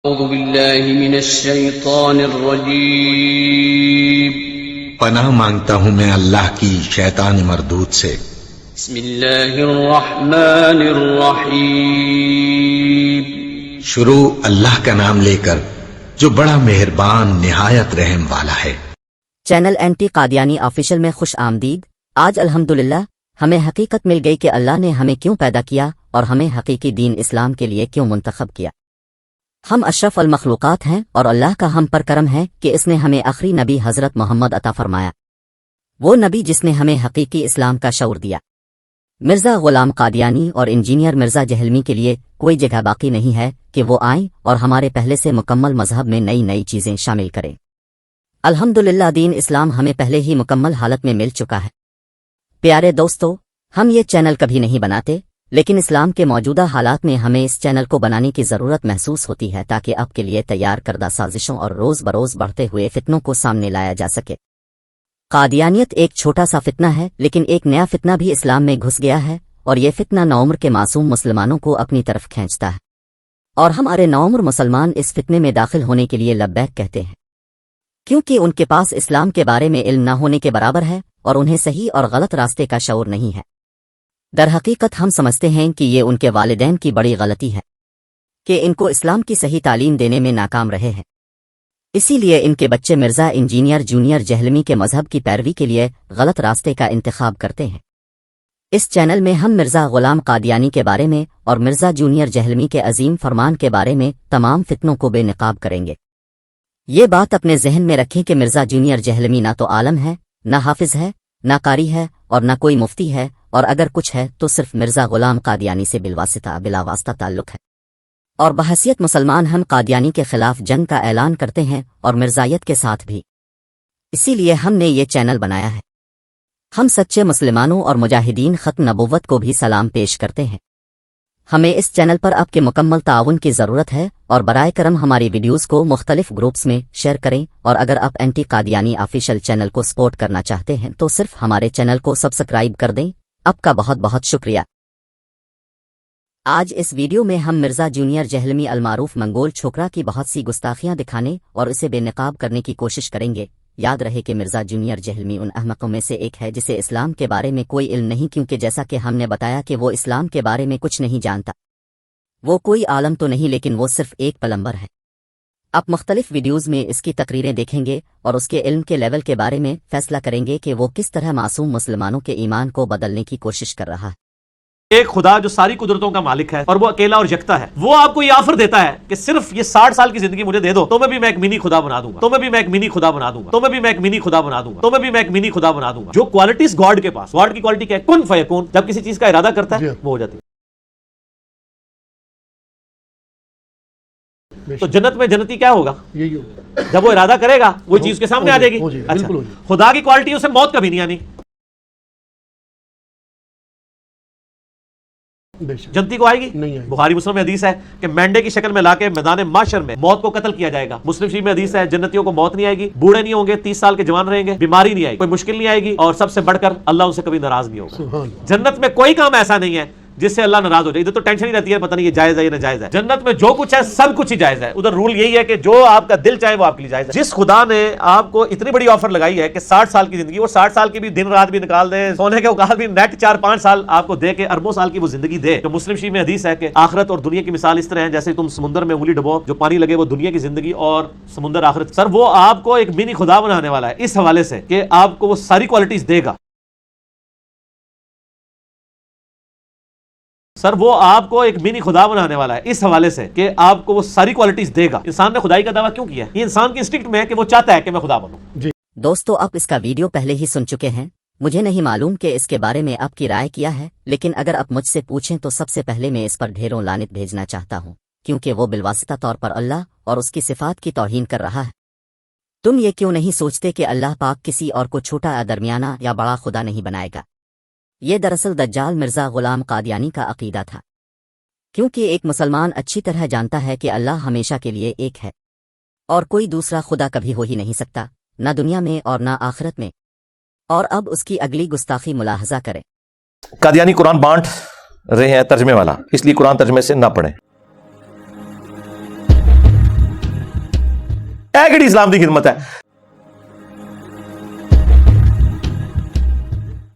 اعوذ باللہ من الشیطان الرجیم پناہ مانگتا ہوں میں اللہ کی شیطان مردود سے۔ بسم اللہ الرحمن الرحیم شروع اللہ کا نام لے کر جو بڑا مہربان نہایت رحم والا ہے۔ چینل اینٹی قادیانی آفیشل میں خوش آمدید۔ آج الحمدللہ ہمیں حقیقت مل گئی کہ اللہ نے ہمیں کیوں پیدا کیا اور ہمیں حقیقی دین اسلام کے لیے کیوں منتخب کیا۔ ہم اشرف المخلوقات ہیں اور اللہ کا ہم پر کرم ہے کہ اس نے ہمیں آخری نبی حضرت محمد عطا فرمایا، وہ نبی جس نے ہمیں حقیقی اسلام کا شعور دیا۔ مرزا غلام قادیانی اور انجینئر مرزا جہلمی کے لیے کوئی جگہ باقی نہیں ہے کہ وہ آئیں اور ہمارے پہلے سے مکمل مذہب میں نئی نئی چیزیں شامل کریں۔ الحمدللہ دین اسلام ہمیں پہلے ہی مکمل حالت میں مل چکا ہے۔ پیارے دوستو، ہم یہ چینل کبھی نہیں بناتے، لیکن اسلام کے موجودہ حالات میں ہمیں اس چینل کو بنانے کی ضرورت محسوس ہوتی ہے تاکہ آپ کے لیے تیار کردہ سازشوں اور روز بروز بڑھتے ہوئے فتنوں کو سامنے لایا جا سکے۔ قادیانیت ایک چھوٹا سا فتنہ ہے، لیکن ایک نیا فتنہ بھی اسلام میں گھس گیا ہے، اور یہ فتنہ نوعمر کے معصوم مسلمانوں کو اپنی طرف کھینچتا ہے، اور ہمارے نوعمر مسلمان اس فتنے میں داخل ہونے کے لیے لبیک کہتے ہیں، کیونکہ ان کے پاس اسلام کے بارے میں علم نہ ہونے کے برابر ہے اور انہیں صحیح اور غلط راستے کا شعور نہیں ہے۔ در حقیقت ہم سمجھتے ہیں کہ یہ ان کے والدین کی بڑی غلطی ہے کہ ان کو اسلام کی صحیح تعلیم دینے میں ناکام رہے ہیں، اسی لیے ان کے بچے مرزا انجینئر جونیئر جہلمی کے مذہب کی پیروی کے لیے غلط راستے کا انتخاب کرتے ہیں۔ اس چینل میں ہم مرزا غلام قادیانی کے بارے میں اور مرزا جونیئر جہلمی کے عظیم فرمان کے بارے میں تمام فتنوں کو بے نقاب کریں گے۔ یہ بات اپنے ذہن میں رکھیں کہ مرزا جونیئر جہلمی نہ تو عالم ہے، نہ حافظ ہے، نہ قاری ہے، اور نہ کوئی مفتی ہے، اور اگر کچھ ہے تو صرف مرزا غلام قادیانی سے بلا واسطہ تعلق ہے، اور بحیثیت مسلمان ہم قادیانی کے خلاف جنگ کا اعلان کرتے ہیں اور مرزائیت کے ساتھ بھی، اسی لیے ہم نے یہ چینل بنایا ہے۔ ہم سچے مسلمانوں اور مجاہدین ختم نبوت کو بھی سلام پیش کرتے ہیں۔ ہمیں اس چینل پر آپ کے مکمل تعاون کی ضرورت ہے، اور برائے کرم ہماری ویڈیوز کو مختلف گروپس میں شیئر کریں، اور اگر آپ اینٹی قادیانی آفیشل چینل کو سپورٹ کرنا چاہتے ہیں تو صرف ہمارے چینل کو سبسکرائب کر دیں۔ آپ کا بہت بہت شکریہ۔ آج اس ویڈیو میں ہم مرزا جونیئر جہلمی المعروف منگول چھوکرا کی بہت سی گستاخیاں دکھانے اور اسے بے نقاب کرنے کی کوشش کریں گے۔ یاد رہے کہ مرزا جونیئر جہلمی ان احمقوں میں سے ایک ہے جسے اسلام کے بارے میں کوئی علم نہیں، کیونکہ جیسا کہ ہم نے بتایا کہ وہ اسلام کے بارے میں کچھ نہیں جانتا۔ وہ کوئی عالم تو نہیں، لیکن وہ صرف ایک پلمبر ہے۔ آپ مختلف ویڈیوز میں اس کی تقریریں دیکھیں گے اور اس کے علم کے لیول کے بارے میں فیصلہ کریں گے کہ وہ کس طرح معصوم مسلمانوں کے ایمان کو بدلنے کی کوشش کر رہا ہے۔ ایک خدا جو ساری قدرتوں کا مالک ہے اور وہ اکیلا اور یکتا ہے، وہ آپ کو یہ آفر دیتا ہے کہ صرف یہ 60 سال کی زندگی مجھے دے دو، تو میں بھی ایک منی خدا بنا دوں گا، تو میں بھی ایک منی خدا بنا دوں گا، تو میں بھی ایک منی خدا بنا دوں گا، تو میں بھی ایک منی خدا بنا دوں گا۔ جو کوالٹیز گاڈ کے پاس، گاڈ کی کوالٹی کیا ہے؟ کن فیکون، جب کسی چیز کا ارادہ کرتا ہے وہ ہو جاتی ہے۔ تو جنت میں جنتی کیا ہوگا؟ جب وہ ارادہ کرے گا وہ چیز کے سامنے آ جائے گی۔ اچھا، خدا کی کوالٹی اسے موت کبھی نہیں آنی۔ جنتی کو آئے گی؟ بخاری مسلم میں حدیث ہے کہ مینڈے کی شکل میں لا کے میدان محشر میں موت کو قتل کیا جائے گا۔ مسلم شریف میں حدیث ہے جنتیوں کو موت نہیں آئے گی، بوڑھے نہیں ہوں گے، 30 سال کے جوان رہیں گے، بیماری نہیں آئے گی، کوئی مشکل نہیں آئے گی، اور سب سے بڑھ کر اللہ ان سے کبھی ناراض نہیں ہوگا۔ جنت میں کوئی کام ایسا نہیں ہے جس سے اللہ ناراض ہو جائے۔ ادھر تو ٹینشن ہی رہتی ہے، پتہ نہیں یہ جائز ہے یا ناجائز ہے۔ جنت میں جو کچھ ہے سب کچھ ہی جائز ہے۔ ادھر رول یہی ہے کہ جو آپ کا دل چاہے وہ آپ کے لیے جائز ہے۔ جس خدا نے آپ کو اتنی بڑی آفر لگائی ہے کہ 60 سال کی زندگی، وہ 60 سال کی بھی دن رات بھی نکال دے، سونے کے اوقات بھی نیٹ 4-5 سال آپ کو دے کے اربوں سال کی وہ زندگی دے۔ تو مسلم شریف میں حدیث ہے کہ آخرت اور دنیا کی مثال اس طرح ہے جیسے تم سمندر میں انگلی ڈبو، جو پانی لگے وہ دنیا کی زندگی اور سمندر آخرت۔ سر وہ آپ کو ایک منی خدا بنانے والا ہے اس حوالے سے کہ آپ کو وہ ساری کوالٹیز دے گا۔ سر وہ آپ کو ایک منی خدا بنانے والا ہے اس حوالے سے کہ آپ کو وہ ساری کوالٹیز دے گا۔ انسان نے خدائی کا دعویٰ کیوں کیا ہے؟ یہ انسان کی انسٹنکٹ میں ہے کہ وہ چاہتا ہے کہ میں خدا بنوں۔ دوستو، آپ اس کا ویڈیو پہلے ہی سن چکے ہیں، مجھے نہیں معلوم کہ اس کے بارے میں آپ کی رائے کیا ہے، لیکن اگر آپ مجھ سے پوچھیں تو سب سے پہلے میں اس پر ڈھیروں لعنت بھیجنا چاہتا ہوں، کیونکہ وہ بالواسطہ طور پر اللہ اور اس کی صفات کی توہین کر رہا ہے۔ تم یہ کیوں نہیں سوچتے کہ اللہ پاک کسی اور کو چھوٹا یا درمیانہ یا بڑا خدا نہیں بنائے گا؟ یہ دراصل دجال مرزا غلام قادیانی کا عقیدہ تھا، کیونکہ ایک مسلمان اچھی طرح جانتا ہے کہ اللہ ہمیشہ کے لیے ایک ہے اور کوئی دوسرا خدا کبھی ہو ہی نہیں سکتا، نہ دنیا میں اور نہ آخرت میں۔ اور اب اس کی اگلی گستاخی ملاحظہ کریں۔ قادیانی قرآن بانٹ رہے ہیں ترجمے والا، اس لیے قرآن ترجمے سے نہ پڑھیں۔ اے کہڑی اسلام دی خدمت ہے؟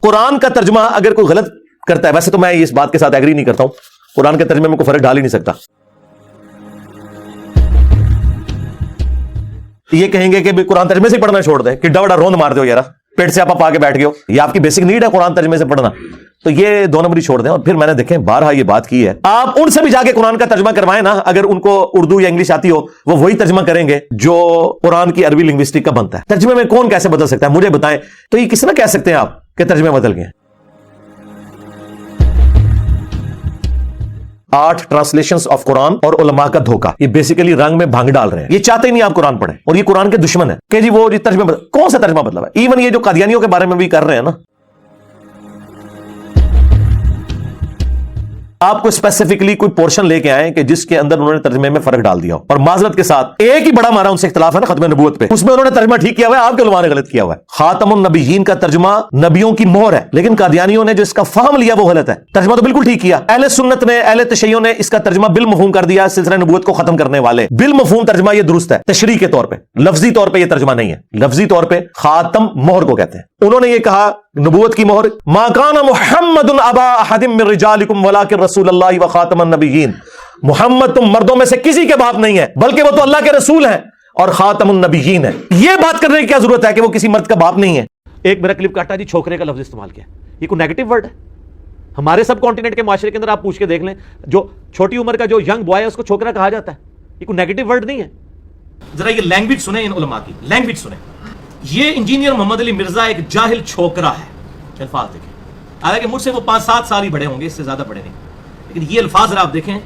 قرآن کا ترجمہ اگر کوئی غلط کرتا ہے، ویسے تو میں اس بات کے ساتھ ایگری نہیں کرتا ہوں، قرآن کے ترجمے میں کوئی فرق ڈال ہی نہیں سکتا. یہ کہیں گے کہ قرآن ترجمے سے پڑھنا چھوڑ دیں، کہ ڈوڑا روند مار دو یار، پیٹ سے آپ پا کے بیٹھ گئے ہو، یہ آپ کی بیسک نیڈ ہے قرآن ترجمے سے پڑھنا، تو یہ 2 نمبری چھوڑ دیں. اور پھر میں نے دیکھیں بارہا یہ بات کی ہے، آپ ان سے بھی جا کے قرآن کا ترجمہ کروائیں نا، اگر ان کو اردو یا انگلش آتی ہو وہ وہی ترجمہ کریں گے جو قرآن کی عربی لنگوسٹک کا بنتا ہے. ترجمے میں کون کیسے بدل سکتا ہے مجھے بتائیں. تو یہ کس نے کہہ سکتے ہیں آپ کہ ترجمے بدل گئے؟ 8 ٹرانسلیشنز آف قرآن اور علماء کا دھوکہ، یہ بیسیکلی رنگ میں بھنگ ڈال رہے ہیں. یہ چاہتے ہی نہیں آپ قرآن پڑھیں، اور یہ قرآن کے دشمن ہے کہ جی وہ ترجمہ بدل. کون سا ترجمہ بدلا ہے؟ ایون یہ جو قادیانیوں کے بارے میں بھی کر رہے ہیں نا، آپ کو اسپیسیفکلی کوئی پورشن لے کے آئیں کہ جس کے اندر انہوں نے ترجمے میں فرق ڈال دیا ہو. اور معذرت کے ساتھ ایک ہی بڑا ہمارا ان سے اختلاف ہے نا ختم نبوت پہ، اس میں انہوں نے ترجمہ ٹھیک کیا ہوا ہے، آپ کے علماء نے غلط کیا ہوا ہے. خاتم النبیین کا ترجمہ نبیوں کی مہر ہے، لیکن قادیانیوں نے جو اس کا فہم لیا وہ غلط ہے. ترجمہ تو بالکل ٹھیک کیا. اہل سنت نے، اہل تشیع نے اس کا ترجمہ بالمفہوم کر دیا. سلسلہ نبوت کو ختم کرنے والے بالمفہوم ترجمہ یہ درست ہے، تشریح کے طور پہ، لفظی طور پہ یہ ترجمہ نہیں ہے. لفظی طور پہ خاتم مہر کو کہتے ہیں. انہوں نے یہ کہا نبوت کی مہر، ما کان محمد ابا احد من رجالکم ولکن رسول اللہ وخاتم النبیین. محمد تم مردوں میں سے کسی کے باپ نہیں ہے، بلکہ وہ تو اللہ کے رسول ہیں اور خاتم النبیین ہے. یہ بات کرنے کی کیا ضرورت ہے کہ وہ کسی مرد کا باپ نہیں ہے؟ ایک میرا کلپ کاٹا جی، چھوکرے کا لفظ استعمال کیا، یہ کوئی نیگیٹو ورڈ ہے؟ ہمارے سب کانٹیننٹ کے معاشرے کے اندر آپ پوچھ کے دیکھ لیں، جو چھوٹی عمر کا جو ینگ بوائے ہے اس کو چھوکرا کہا جاتا ہے. یہ کوئی نیگیٹو ورڈ نہیں ہے. ذرا یہ لینگویج سنیں، ان علماء کی لینگویج سنیں. یہ انجینئر محمد علی مرزا ایک جاہل چھوکرا ہے. الفاظ دیکھیں، حالانکہ مجھ سے وہ 5-7 سال ہی بڑے ہوں گے، اس سے زیادہ بڑے نہیں، لیکن یہ الفاظ ذرا آپ دیکھیں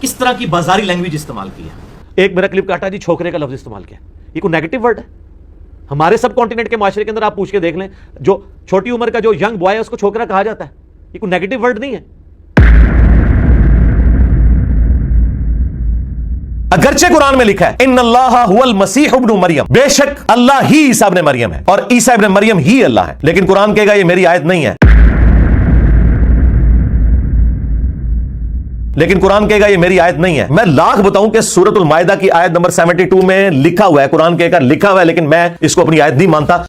کس طرح کی بازاری لینگویج استعمال کی ہے. ایک میرا کلپ کاٹا جی، چھوکرے کا لفظ استعمال کیا، یہ کوئی نیگیٹو ورڈ ہے؟ ہمارے سب کانٹیننٹ کے معاشرے کے اندر آپ پوچھ کے دیکھ لیں، جو چھوٹی عمر کا جو ینگ بوائے ہے اس کو چھوکرا کہا جاتا ہے. یہ کوئی نیگیٹو ورڈ نہیں ہے. اگرچہ قرآن میں لکھا ہے ان اللہ هو المسیح ابن مریم، بے شک اللہ ہی عیسیٰ ابن مریم ہے اور عیسیٰ ابن مریم ہی اللہ ہے، لیکن قرآن کہے گا یہ میری آیت نہیں ہے. لیکن قرآن کہے گا یہ میری آیت نہیں ہے. میں لاکھ بتاؤں کہ سورۃ المائدہ کی آیت نمبر 72 میں لکھا ہوا ہے، قرآن کہے گا لکھا ہوا ہے، لیکن میں اس کو اپنی آیت نہیں مانتا.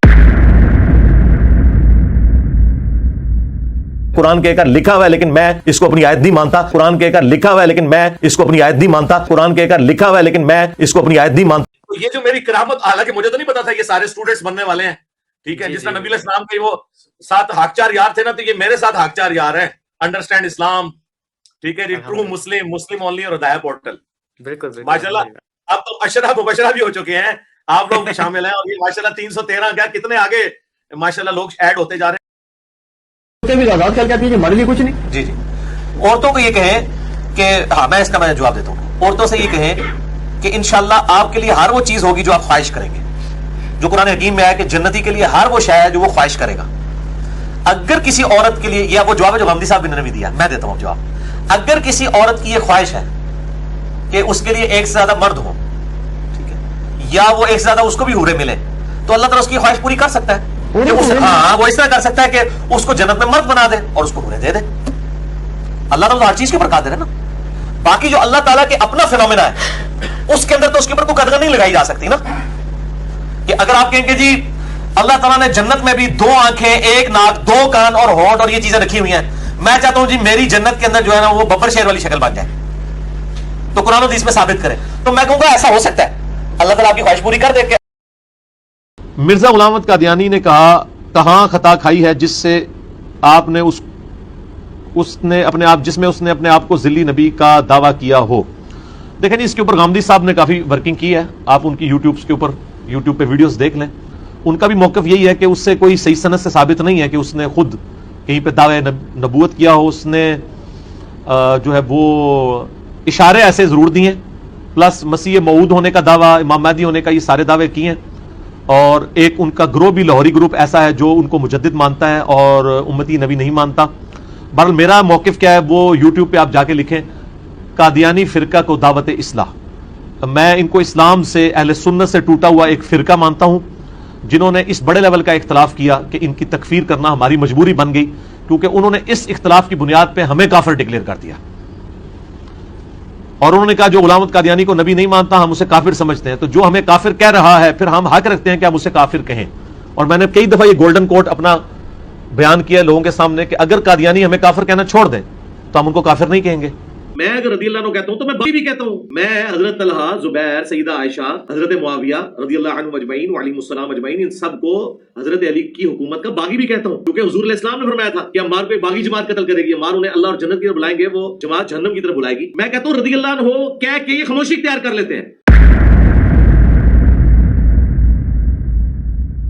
قرآن کہے گا لکھا ہوا ہے لیکن میں اس کو اپنی آیت نہیں مانتا. قرآن کہے گا لکھا ہوا ہے لیکن میں اس کو اپنی آیت نہیں مانتا. قرآن کہے گا لکھا ہوا ہے لیکن میں اس کو اپنی آیت نہیں مانتا. یہ جو میری کرامت، حالانکہ مجھے تو نہیں پتا تھا یہ سارے اسٹوڈنٹس بننے والے ہیں، ٹھیک ہے، جس طرح نبی علیہ السلام کے وہ 7 حاکچار یار تھے نا، تو یہ میرے 7 حاکچار یار ہیں. انڈرسٹینڈ اسلام، ٹھیک ہے جی، ٹرو مسلم، مسلم اونلی اور ہدایہ پورٹل. بالکل ماشاءاللہ. اب تو اشرہ مبشرہ بھی ہو چکے ہیں، آپ لوگ بھی شامل ہیں، اور یہ ماشاءاللہ 313 کیا کتنے آگے ماشاءاللہ لوگ ایڈ ہوتے جا رہے ہیں. ہمارے لیے کچھ نہیں. جی جی، عورتوں کو یہ کہیں کہ ہاں میں اس کا میں جواب دیتا ہوں. عورتوں سے یہ کہیں کہ انشاءاللہ آپ کے لیے ہر وہ چیز ہوگی جو آپ خواہش کریں گے، جو قرآن حکیم میں ہے کہ جنتی کے لیے ہر وہ شے ہے جو وہ خواہش کرے گا. اگر کسی عورت کے لیے، یہ وہ جواب ہے جو غامدی صاحب نے بھی دیا، میں دیتا ہوں جواب. اگر کسی عورت کی یہ خواہش ہے کہ اس کے لیے ایک سے زیادہ مرد ہو، ٹھیک ہے، یا وہ ایک سے زیادہ اس کو بھی حوریں ملے، تو اللہ تعالیٰ اس کی خواہش پوری کر سکتا ہے. ہاں وہ اس طرح کر سکتا ہے کہ اس کو جنت میں مرد بنا دے اور اس کو حوریں دے دے. اللہ تعالیٰ ہر چیز کے اوپر قادر ہے نا. باقی جو اللہ تعالیٰ کے اپنا فینومینا ہے اس کے اندر تو اس کے اوپر کوئی قدغن نہیں لگائی جا سکتی نا. کہ اگر آپ کہیں کہ جی اللہ تعالیٰ نے جنت میں بھی 2 آنکھیں، 1 ناک، 2 کان اور ہونٹ اور یہ چیزیں رکھی ہوئی ہیں، میں چاہتا ہوں جی میری جنت کے اندر جو ہے نا وہ ببر شیر والی شکل بن جائے، تو قرآن و حدیث میں ثابت کرے، تو میں کہوں گا ایسا ہو سکتا ہے. اللہ تعالیٰ آپ کی خواہش پوری کر دے. کہ مرزا غلام احمد قادیانی نے کہا کہاں خطا کھائی ہے جس سے آپ نے اس نے اپنے آپ، جس میں اس نے اپنے آپ کو ذلی نبی کا دعویٰ کیا ہو. دیکھیں جی، اس کے اوپر غامدی صاحب نے کافی ورکنگ کی ہے، آپ ان کی یوٹیوب پہ ویڈیوز دیکھ لیں. ان کا بھی موقف یہی ہے کہ اس سے کوئی صحیح سند سے ثابت نہیں ہے کہ اس نے خود کہیں پہ دعوے نبوت کیا ہو. اس نے جو ہے وہ اشارے ایسے ضرور دیے ہیں، پلس مسیح موعود ہونے کا دعویٰ، امام مہدی ہونے کا، یہ سارے دعوے کیے ہیں. اور ایک ان کا گروہ بھی لاہوری گروپ ایسا ہے جو ان کو مجدد مانتا ہے اور امتی نبی نہیں مانتا. بہرحال میرا موقف کیا ہے وہ یوٹیوب پہ آپ جا کے لکھیں، قادیانی فرقہ کو دعوت اصلاح. میں ان کو اسلام سے، اہل سنت سے ٹوٹا ہوا ایک فرقہ مانتا ہوں جنہوں نے اس بڑے لیول کا اختلاف کیا کہ ان کی تکفیر کرنا ہماری مجبوری بن گئی، کیونکہ انہوں نے اس اختلاف کی بنیاد پہ ہمیں کافر ڈکلیئر کر دیا. اور انہوں نے کہا جو غلام احمد قادیانی کو نبی نہیں مانتا ہم اسے کافر سمجھتے ہیں، تو جو ہمیں کافر کہہ رہا ہے پھر ہم حق رکھتے ہیں کہ ہم اسے کافر کہیں. اور میں نے کئی دفعہ یہ گولڈن کوٹ اپنا بیان کیا لوگوں کے سامنے کہ اگر قادیانی ہمیں کافر کہنا چھوڑ دیں تو ہم ان کو کافر نہیں کہیں گے. میں اگر رضی اللہ عنہ کہتا ہوں تو میں باقی بھی کہتا ہوں. میں حضرت طلحہ، زبیر، سیدہ عائشہ، حضرت معاویہ رضی اللہ عنہم اجمعین وعلیہم السلام اجمعین، ان سب کو حضرت علی کی حکومت کا باغی بھی کہتا ہوں، کیونکہ حضور علیہ السلام نے فرمایا تھا کہ عمار کو باغی جماعت قتل کرے گی، عمار انہیں اللہ اور جنت کی طرف بلائیں گے، وہ جماعت جہنم کی طرف بلائے گی. میں کہتا ہوں رضی اللہ عنہ کہہ کے یہ خاموشی اختیار کر لیتے ہیں.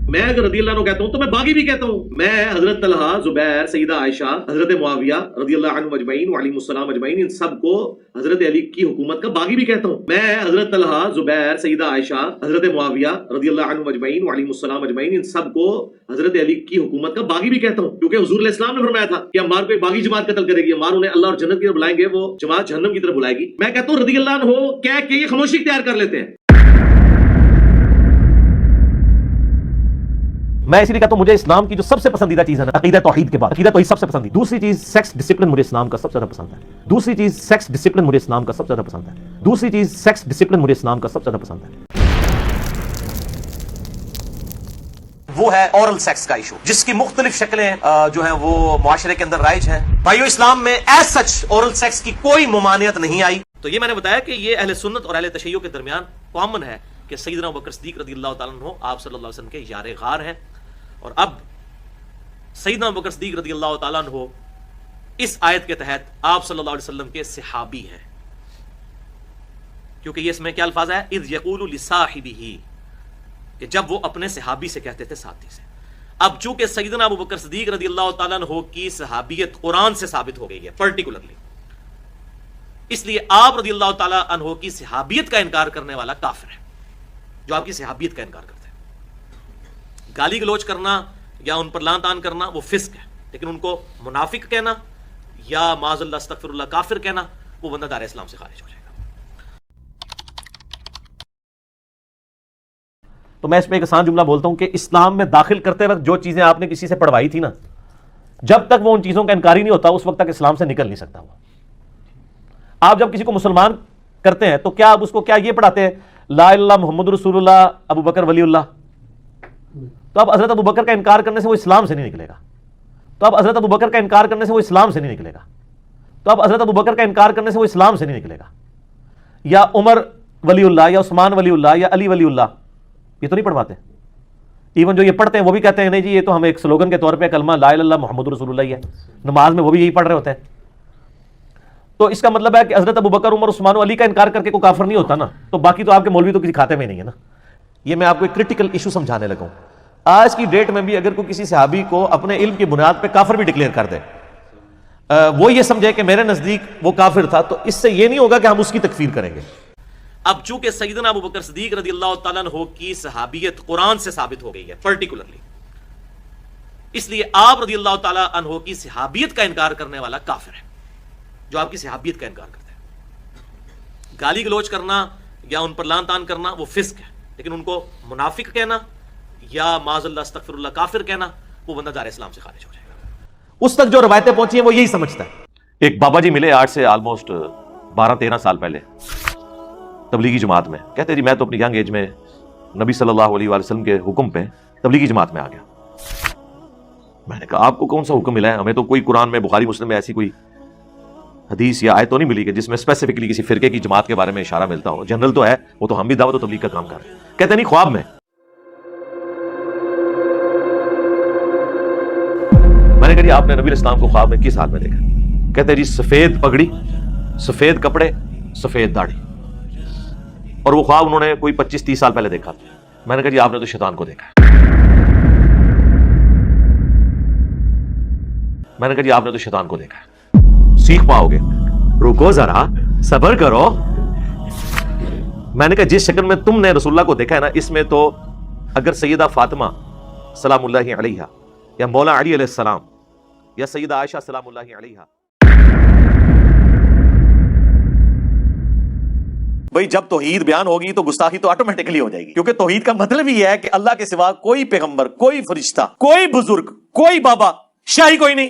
میں اگر رضی اللہ عنہ کہتا ہوں تو میں باغی بھی کہتا ہوں. میں حضرت طلحہ، زبیر، سیدہ عائشہ، حضرت معاویہ رضی اللہ عنہم اجمعین وعلیہم السلام اجمعین، ان سب کو حضرت علی کی حکومت کا باغی بھی کہتا ہوں. میں حضرت طلحہ، زبیر، سیدہ عائشہ، حضرت معاویہ رضی اللہ عنہم اجمعین وعلیہم السلام اجمعین، ان سب کو حضرت علی کی حکومت کا باغی بھی کہتا ہوں، کیونکہ حضور علیہ السلام نے فرمایا تھا کہ عمار کو باغی جماعت قتل کرے گی، عمار انہیں اللہ اور جنت کی طرف بلائیں گے، وہ جماعت جہنم کی طرف بلائے گی. میں کہتا ہوں رضی اللہ عنہ کہہ کے یہ خاموشی اختیار کر لیتے ہیں. میں اسی لیے کہتا ہوں مجھے اسلام کی جو سب سے پسندیدہ چیز ہے نا، عقیدہ توحید کے بعد عقیدہ توحید سب سے پسندیدہ. دوسری چیز سیکس ڈسپلن مجھے اسلام کا سب سے زیادہ پسند ہے. دوسری چیز سیکس ڈسپلن مجھے اسلام کا سب سے زیادہ پسند ہے. دوسری چیز سیکس ڈسپلن مجھے اسلام کا سب سے زیادہ پسند ہے. وہ ہے اورل سیکس کا ایشو، جس کی مختلف شکلیں جو ہیں وہ معاشرے کے اندر رائج ہیں. بھائیو، اسلام میں ایز سچ اورل سیکس کی کوئی ممانعت نہیں آئی. تو یہ میں نے بتایا کہ یہ اہل سنت اور اہل تشیع کے درمیان کامن ہے کہ سیدنا ابوبکر صدیق رضی اللہ تعالیٰ عنہ آپ صلی اللہ علیہ وسلم کے یار غار ہیں. اور اب سیدنا ابوبکر صدیق رضی اللہ تعالیٰ عنہ اس آیت کے تحت آپ صلی اللہ علیہ وسلم کے صحابی ہیں، کیونکہ یہ اس میں کیا الفاظ ہے، اذ یقول لصاحبہ، کہ جب وہ اپنے صحابی سے کہتے تھے، ساتھی سے. اب چونکہ سیدنا ابوبکر صدیق رضی اللہ تعالیٰ عنہ کی صحابیت قرآن سے ثابت ہو گئی ہے پرٹیکولرلی، اس لیے آپ رضی اللہ تعالیٰ عنہ کی صحابیت کا انکار کرنے والا کافر ہے، جو آپ کی صحابیت کا انکار کرتے ہیں. گالی گلوچ کرنا یا ان پر لعن طعن کرنا وہ فسق ہے، لیکن ان کو منافق کہنا یا معاذ اللہ استغفر اللہ کافر کہنا، وہ بندہ دار اسلام سے خارج ہو جائے گا. تو میں اس میں ایک آسان جملہ بولتا ہوں کہ اسلام میں داخل کرتے وقت جو چیزیں آپ نے کسی سے پڑھوائی تھی نا، جب تک وہ ان چیزوں کا انکاری نہیں ہوتا اس وقت تک اسلام سے نکل نہیں سکتا. وہ آپ جب کسی کو مسلمان کرتے ہیں تو کیا آپ اس کو کیا یہ پڑھاتے ہیں لا الہ الا اللہ محمد رسول اللہ ابو بکر ولی اللہ؟ تو اب حضرت ابو بکر کا انکار کرنے سے وہ اسلام سے نہیں نکلے گا. تو اب حضرت ابو بکر کا انکار کرنے سے وہ اسلام سے نہیں نکلے گا. تو اب حضرت ابو بکر کا انکار کرنے سے وہ اسلام سے نہیں نکلے گا. یا عمر ولی اللہ یا عثمان ولی اللہ یا علی ولی اللہ، یہ تو نہیں پڑھواتے. ایون جو یہ پڑھتے ہیں وہ بھی کہتے ہیں نہیں جی یہ تو ہم ایک سلوگن کے طور پہ کلمہ لا الہ الا اللہ محمد رسول اللہ ہی ہے. نماز میں وہ بھی یہی پڑھ رہے ہوتے ہیں. تو اس کا مطلب ہے کہ حضرت ابو بکر، عمر، عثمان و علی کا انکار کر کے کوئی کافر نہیں ہوتا نا. تو باقی تو آپ کے مولوی تو کسی کھاتے میں نہیں ہے نا. یہ میں آپ کو ایک کرٹیکل ایشو سمجھانے لگا ہوں. آج کی ڈیٹ میں بھی اگر کوئی کسی صحابی کو اپنے علم کی بنیاد پہ کافر بھی ڈکلیئر کر دے، وہ یہ سمجھے کہ میرے نزدیک وہ کافر تھا، تو اس سے یہ نہیں ہوگا کہ ہم اس کی تکفیر کریں گے. اب چونکہ سیدنا ابوبکر صدیق رضی اللہ تعالیٰ عنہ کی صحابیت قرآن سے ثابت ہو گئی ہے پرٹیکولرلی، اس لیے آپ رضی اللہ تعالیٰ عنہ کی صحابیت کا انکار کرنے والا کافر ہے، جو آپ کی صحابیت کا انکار کرتے ہیں. گالی گلوچ کرنا یا ان پر لعن طعن کرنا وہ فسق ہے، لیکن ان کو منافق کہنا یا معاذ اللہ استغفر اللہ کافر کہنا، وہ بندہ دار اسلام سے خارج ہو جائے گا. اس تک جو روایتیں پہنچی ہیں وہ یہی سمجھتا ہے. ایک بابا جی ملے آج سے آلموسٹ 12-13 سال پہلے تبلیغی جماعت میں. کہتے جی میں تو اپنی ینگ ایج میں نبی صلی اللہ علیہ وسلم کے حکم پہ تبلیغی جماعت میں آ گیا. میں نے کہا آپ کو کون سا حکم ملا ہے؟ ہمیں تو کوئی قرآن میں، بخاری مسلم میں ایسی کوئی حدیث یا آیت تو نہیں ملی کہ جس میں اسپیسیفکلی کسی فرقے کی جماعت کے بارے میں اشارہ ملتا ہو. جنرل تو ہے، وہ تو ہم بھی دعوت و تبلیغ کا کام کر رہے ہیں. کہتے نہیں خواب میں. میں نے کہا جی آپ نے نبی اسلام کو خواب میں کس حال میں دیکھا؟ کہتے جی سفید پگڑی، سفید کپڑے، سفید داڑھی. اور وہ خواب انہوں نے کوئی 25-30 سال پہلے دیکھا. میں نے کہا جی آپ نے تو شیطان کو دیکھا. میں نے کہا جی آپ نے تو شیطان کو دیکھا. سیکھ پاؤ گے، رکو ذرا، صبر کرو. میں نے کہا جس شکل میں تم نے رسول اللہ کو دیکھا ہے نا، اس میں تو اگر سیدہ فاطمہ سلام اللہ علیہا یا مولا علی علیہ السلام یا سیدہ عائشہ سلام اللہ علیہا. بھئی جب توحید بیان ہوگی تو گستاخی تو آٹومیٹکلی ہو جائے گی، کیونکہ توحید کا مطلب ہی ہے کہ اللہ کے سوا کوئی پیغمبر، کوئی فرشتہ، کوئی بزرگ، کوئی بابا، شاہی کوئی نہیں.